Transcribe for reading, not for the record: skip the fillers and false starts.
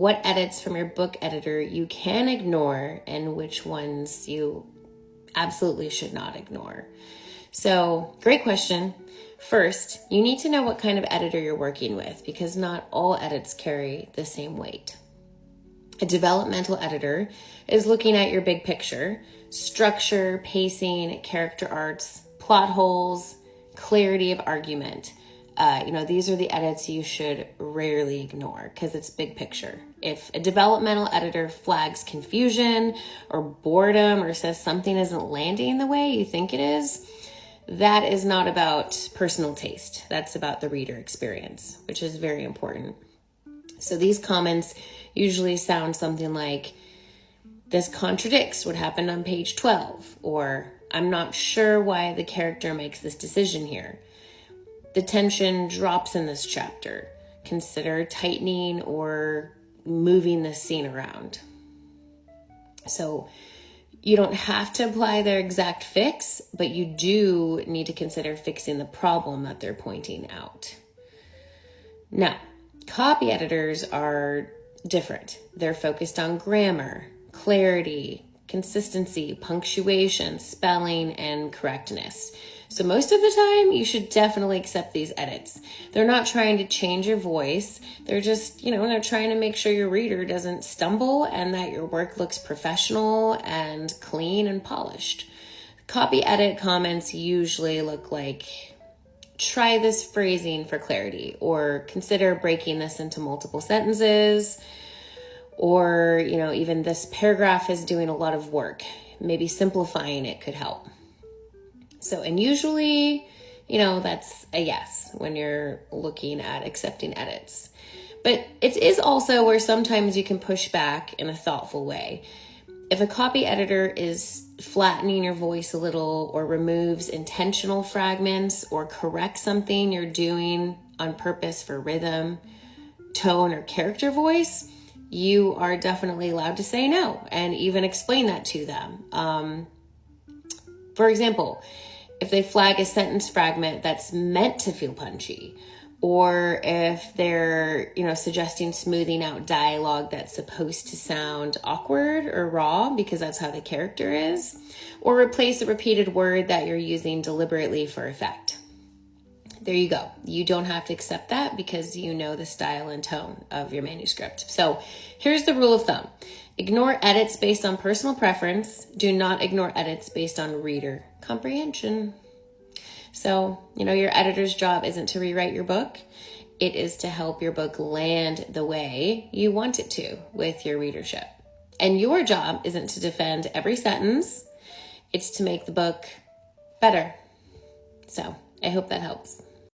what edits from your book editor you can ignore and which ones you absolutely should not ignore. So, great question. First, you need to know what kind of editor you're working with because not all edits carry the same weight. A developmental editor is looking at your big picture, structure, pacing, character arcs, plot holes, clarity of argument. These are the edits you should rarely ignore because it's big picture. If a developmental editor flags confusion or boredom or says something isn't landing the way you think it is, that is not about personal taste. That's about the reader experience, which is very important. So these comments usually sound something like, this contradicts what happened on page 12, or I'm not sure why the character makes this decision here. The tension drops in this chapter. Consider tightening or moving this scene around. So you don't have to apply their exact fix, but you do need to consider fixing the problem that they're pointing out. Now, copy editors are different. They're focused on grammar, clarity, consistency, punctuation, spelling, and correctness. So most of the time, you should definitely accept these edits. They're not trying to change your voice. They're just, they're trying to make sure your reader doesn't stumble and that your work looks professional and clean and polished. Copy edit comments usually look like, try this phrasing for clarity, or consider breaking this into multiple sentences, or, even this paragraph is doing a lot of work. Maybe simplifying it could help. So, and usually, that's a yes when you're looking at accepting edits. But it is also where sometimes you can push back in a thoughtful way. If a copy editor is flattening your voice a little or removes intentional fragments or corrects something you're doing on purpose for rhythm, tone, or character voice, you are definitely allowed to say no and even explain that to them. For example, if they flag a sentence fragment that's meant to feel punchy, or if they're, suggesting smoothing out dialogue that's supposed to sound awkward or raw because that's how the character is, or replace a repeated word that you're using deliberately for effect. There you go. You don't have to accept that because you know the style and tone of your manuscript. So here's the rule of thumb. Ignore edits based on personal preference. Do not ignore edits based on reader comprehension. So, your editor's job isn't to rewrite your book. It is to help your book land the way you want it to with your readership. And your job isn't to defend every sentence. It's to make the book better. So I hope that helps.